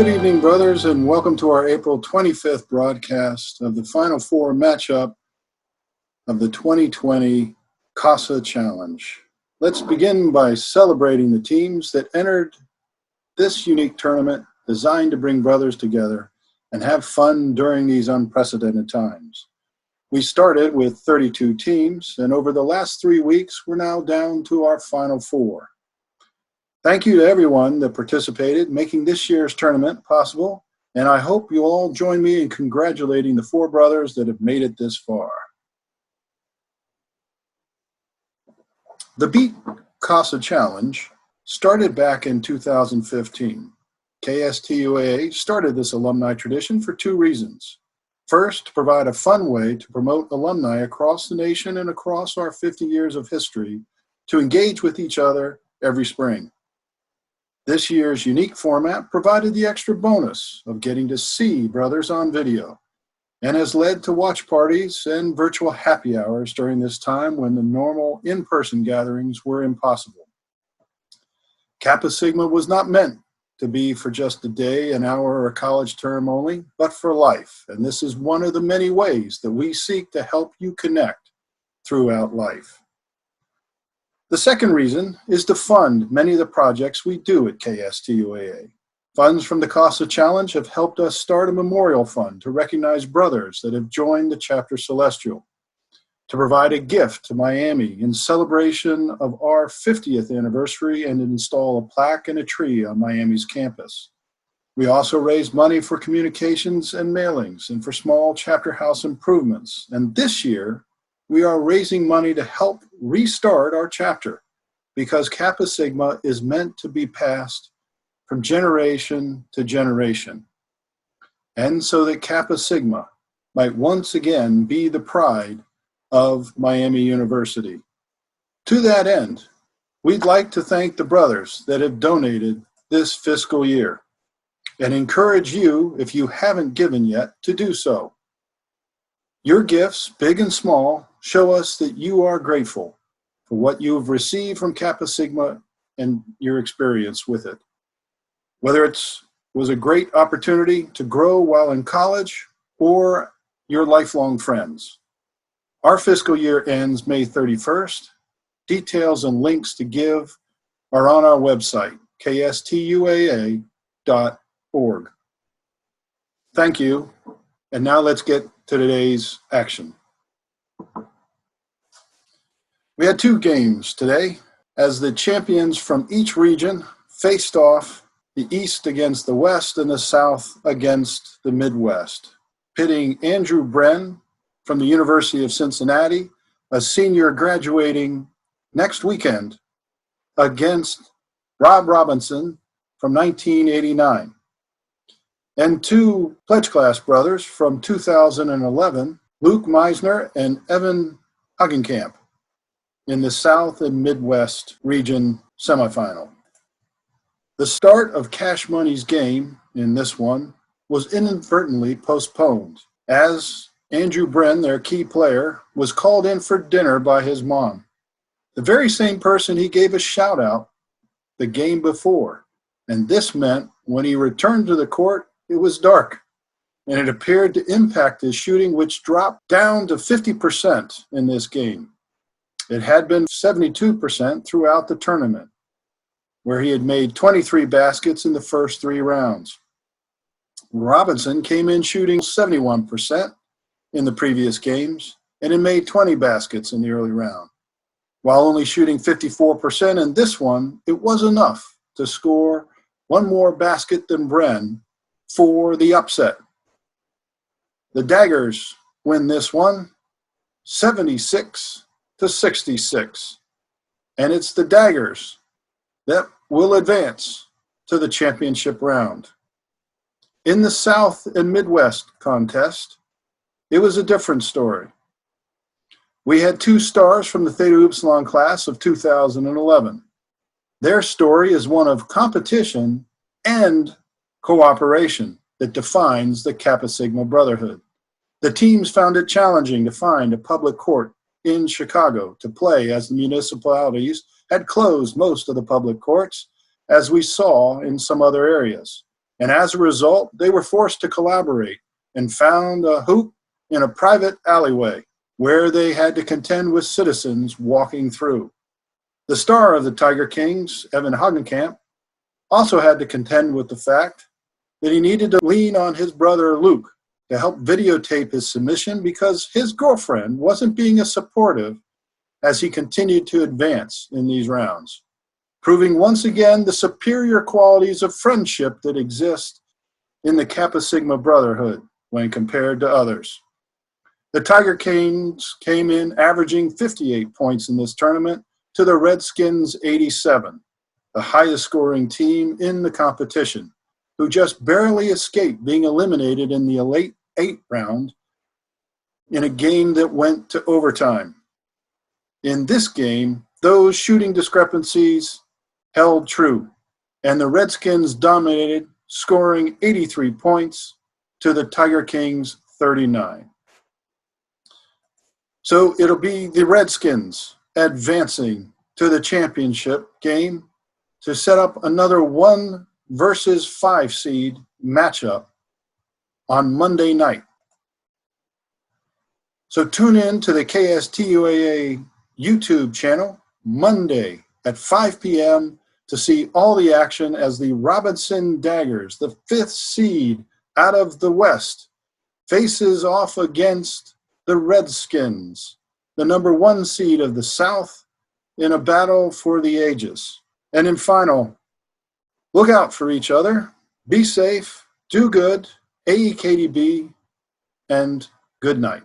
Good evening, brothers, and welcome to our April 25th broadcast of the Final Four matchup of the 2020 Cossa Challenge. Let's begin by celebrating the teams that entered this unique tournament designed to bring brothers together and have fun during these unprecedented times. We started with 32 teams, and over the last 3 weeks, we're now down to our Final Four. Thank you to everyone that participated, making this year's tournament possible, and I hope you'll all join me in congratulating the four brothers that have made it this far. The Beat Cossa Challenge started back in 2015. KSTUAA started this alumni tradition for two reasons. First, to provide a fun way to promote alumni across the nation and across our 50 years of history to engage with each other every spring. This year's unique format provided the extra bonus of getting to see brothers on video and has led to watch parties and virtual happy hours during this time when the normal in-person gatherings were impossible. Kappa Sigma was not meant to be for just a day, an hour, or a college term only, but for life. And this is one of the many ways that we seek to help you connect throughout life. The second reason is to fund many of the projects we do at KSTUAA. Funds from the Cossa Challenge have helped us start a memorial fund to recognize brothers that have joined the Chapter Celestial, to provide a gift to Miami in celebration of our 50th anniversary and install a plaque and a tree on Miami's campus. We also raised money for communications and mailings and for small chapter house improvements. And this year, we are raising money to help restart our chapter because Kappa Sigma is meant to be passed from generation to generation. And so that Kappa Sigma might once again be the pride of Miami University. To that end, we'd like to thank the brothers that have donated this fiscal year and encourage you, if you haven't given yet, to do so. Your gifts, big and small, show us that you are grateful for what you have received from Kappa Sigma and your experience with it. Whether it was a great opportunity to grow while in college or your lifelong friends. Our fiscal year ends May 31st. Details and links to give are on our website, kstuaa.org. Thank you, and now let's get to today's action. We had two games today as the champions from each region faced off, the East against the West and the South against the Midwest, pitting Andrew Bren from the University of Cincinnati, a senior graduating next weekend, against Rob Robinson from 1989, and two pledge class brothers from 2011, Luke Meisner and Evan Hagenkamp, in the South and Midwest region semifinal. The start of Cash Money's game in this one was inadvertently postponed as Andrew Bren, their key player, was called in for dinner by his mom, the very same person he gave a shout out the game before. And this meant when he returned to the court, it was dark, and it appeared to impact his shooting, which dropped down to 50% in this game. It had been 72% throughout the tournament, where he had made 23 baskets in the first 3 rounds. Robinson came in shooting 71% in the previous games and had made 20 baskets in the early round. While only shooting 54% in this one, it was enough to score one more basket than Bren for the upset. The Daggers win this one 76-66. And it's the Daggers that will advance to the championship round. In the South and Midwest contest, it was a different story. We had 2 stars from the Theta Upsilon class of 2011. Their story is one of competition and cooperation that defines the Kappa Sigma Brotherhood. The teams found it challenging to find a public court in Chicago to play, as the municipalities had closed most of the public courts, as we saw in some other areas. And as a result, they were forced to collaborate and found a hoop in a private alleyway where they had to contend with citizens walking through. The star of the Tiger Kings, Evan Hagenkamp, also had to contend with the fact that he needed to lean on his brother Luke to help videotape his submission because his girlfriend wasn't being as supportive as he continued to advance in these rounds, proving once again the superior qualities of friendship that exist in the Kappa Sigma Brotherhood when compared to others. The Tiger Kings came in averaging 58 points in this tournament to the Redskins' 87, the highest scoring team in the competition, who just barely escaped being eliminated in the Elite Eight round in a game that went to overtime. In this game, those shooting discrepancies held true, and the Redskins dominated, scoring 83 points to the Tiger Kings' 39. So it'll be the Redskins advancing to the championship game to set up another 1 versus 5 seed matchup on Monday night. So tune in to the KSTUAA YouTube channel Monday at 5 p.m. to see all the action as the Robinson Daggers, the 5th seed out of the West, faces off against the Redskins, the number 1 seed of the South, in a battle for the ages. And in final, look out for each other, be safe, do good, AEKDB, and good night.